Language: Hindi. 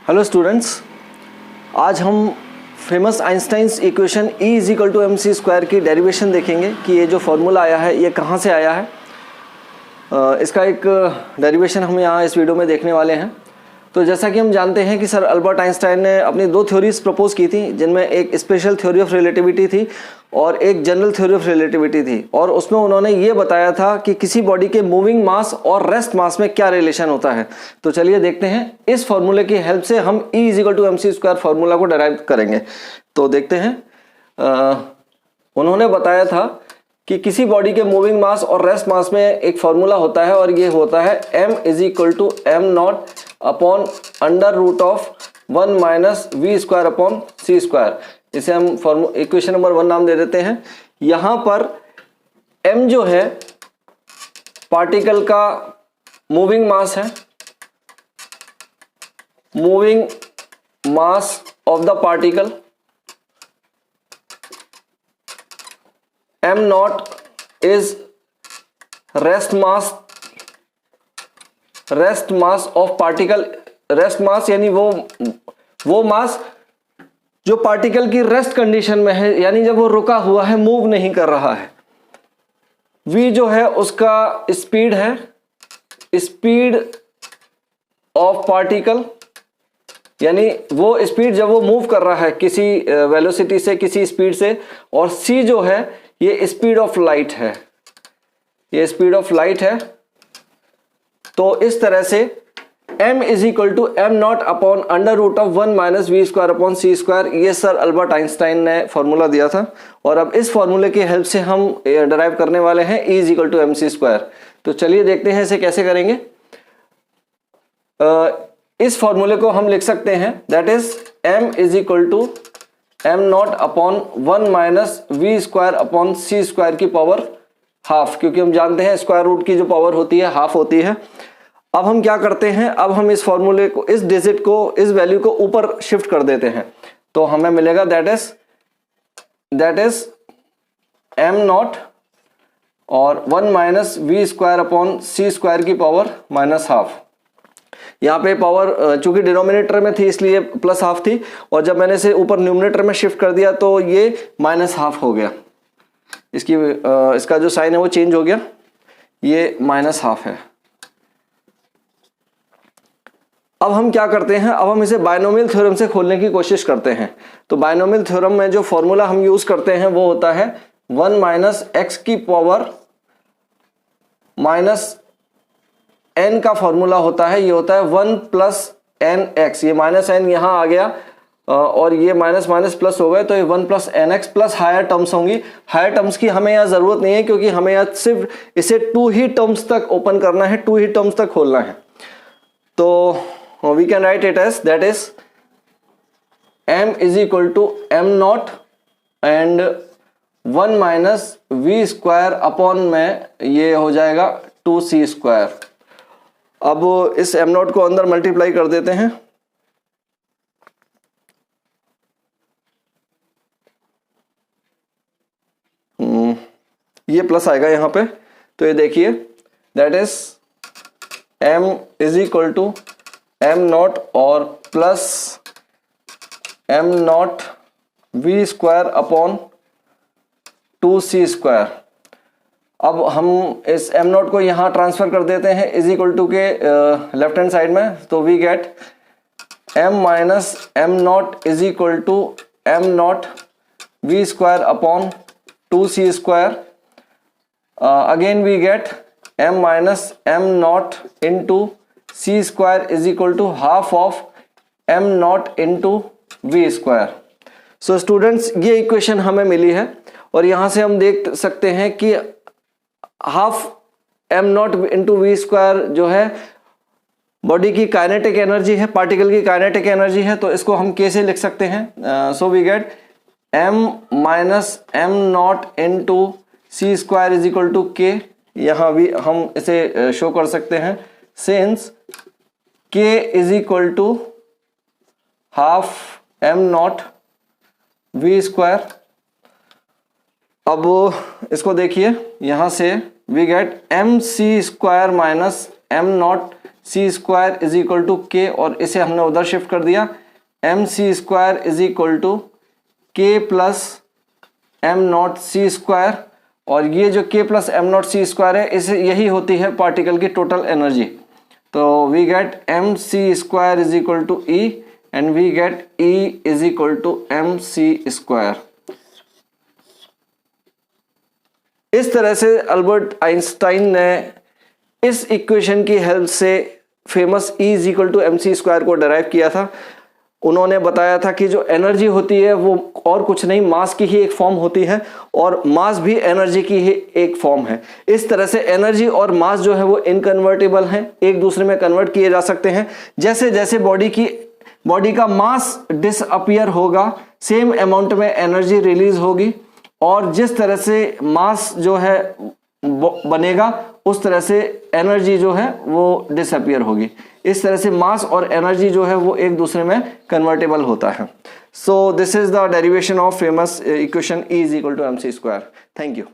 हेलो स्टूडेंट्स, आज हम famous Einstein's equation E is equal to mc² की डेरिवेशन देखेंगे कि ये जो फॉर्मूला आया है ये कहाँ से आया है। इसका एक डेरिवेशन हम यहाँ इस वीडियो में देखने वाले हैं। तो जैसा कि हम जानते हैं कि सर अल्बर्ट आइंस्टाइन ने अपनी दो थ्योरीज प्रपोज की थी, जिनमें एक स्पेशल थ्योरी ऑफ रिलेटिविटी थी और एक जनरल थ्योरी ऑफ रिलेटिविटी थी। और उसमें उन्होंने ये बताया था कि किसी बॉडी के मूविंग मास और रेस्ट मास में क्या रिलेशन होता है। तो चलिए देखते हैं, इस फॉर्मूले की हेल्प से हम E is equal to mc² formula को डिराइव करेंगे। तो देखते हैं, उन्होंने बताया था कि किसी बॉडी के मूविंग मास और रेस्ट मास में एक फॉर्मूला होता है और ये होता है m is equal to m0 upon under root of 1 minus v² upon c²। इसे हम इक्वेशन नंबर 1 नाम दे देते हैं। यहां पर m जो है पार्टिकल का मूविंग मास है, moving mass of the particle. m0 is rest mass of particle। Rest mass यानी वो मास जो पार्टिकल की रेस्ट कंडीशन में है, यानी जब वो रुका हुआ है, मूव नहीं कर रहा है। v जो है उसका स्पीड है, स्पीड ऑफ पार्टिकल, यानी वो स्पीड जब वो मूव कर रहा है किसी वेलोसिटी से, किसी स्पीड से। और c जो है ये स्पीड ऑफ लाइट है, ये स्पीड ऑफ लाइट है। तो इस तरह से m is equal to m0 upon under root of 1 minus v² upon c², ये सर अल्बर्ट आइंस्टाइन ने फॉर्मूला दिया था। और अब इस फॉर्मूले की हेल्प से हम डिराइव करने वाले हैं E is equal to mc²। तो चलिए देखते हैं इसे कैसे करेंगे। इस फॉर्मूले को हम लिख सकते हैं, that is m is equal to m0 upon 1 minus v² upon c² की पावर हाफ, क्योंकि हम जानते हैं स्क्वायर रूट की जो पावर होती है हाफ होती है। अब हम क्या करते हैं, अब हम इस फॉर्मूले को, इस डिजिट को, इस वैल्यू को ऊपर शिफ्ट कर देते हैं। तो हमें मिलेगा दैट इज m0 और 1 माइनस v² अपॉन c² की पावर माइनस हाफ। यहाँ पे पावर चूंकि डिनोमिनेटर में थी इसलिए प्लस हाफ थी, और जब मैंने इसे ऊपर न्यूमरेटर में शिफ्ट कर दिया तो ये माइनस हाफ हो गया। इसका जो साइन है वो चेंज हो गया, ये माइनस हाफ है। अब हम क्या करते हैं, अब हम इसे बायनोमियल थ्योरम से खोलने की कोशिश करते हैं। तो बायनोमियल थ्योरम में जो फॉर्मूला हम यूज करते हैं वो होता है 1 माइनस x की पावर माइनस n का फॉर्मूला होता है, ये होता है 1 प्लस nx। ये माइनस n यहाँ आ गया और ये माइनस माइनस प्लस हो गए, तो ये 1 plus nx plus higher terms होंगी। हायर टर्म्स की हमें यहाँ जरूरत नहीं है, क्योंकि हमें यहाँ सिर्फ इसे 2 ही टर्म्स तक ओपन करना है, 2 ही टर्म्स तक खोलना है। तो we can write it as that is m is equal to m0 and 1 minus v² upon में ये हो जाएगा 2c²। अब इस m0 को अंदर मल्टीप्लाई कर देते हैं। ये प्लस आएगा यहाँ पे, तो ये देखिए that is m is equal to m0 और plus m0 v² upon 2c²। अब हम इस m0 को यहाँ ट्रांसफर कर देते हैं इज इक्वल टू के लेफ्ट हैंड साइड में, तो we get m minus m0 is equal to m0 v² upon 2c²। Again we get m minus m0 into c² is equal to half of m0 into v²। So students, ये इक्वेशन हमें मिली है और यहां से हम देख सकते हैं कि हाफ m0 इंटू v² जो है बॉडी की काइनेटिक एनर्जी है, पार्टिकल की काइनेटिक एनर्जी है। तो इसको हम कैसे लिख सकते हैं, so we get m minus m0 into c² is equal to k। यहाँ भी हम इसे शो कर सकते हैं since k is equal to half m0 v²। अब इसको देखिए, यहां से we get mc² minus m0 C square is equal to K, और इसे हमने उधर शिफ्ट कर दिया, M C square is equal to K plus M not C square, और ये जो K plus M not C square है इसे यही होती है पार्टिकल की टोटल एनर्जी। तो we get M C square is equal to E and we get E is equal to M C square. इस तरह से अल्बर्ट आइंस्टाइन ने इस इक्वेशन की हेल्प से famous E is equal to M C square को डिराइव किया था। उन्होंने बताया था कि जो एनर्जी होती है वो और कुछ नहीं, मास की ही एक फॉर्म होती है, और मास भी एनर्जी की ही एक फॉर्म है। इस तरह से एनर्जी और मास जो है वो इनकन्वर्टेबल हैं, एक दूसरे में कन्वर्ट किए जा सकते हैं। जैसे जैसे बॉडी का मास डिसअपियर होगा, सेम अमाउंट में एनर्जी रिलीज होगी, और जिस तरह से मास जो है बनेगा उस तरह से एनर्जी जो है वो डिसअपियर होगी। इस तरह से मास और एनर्जी जो है वो एक दूसरे में कन्वर्टेबल होता है। So this is the derivation of famous equation E is equal to M C square. Thank you.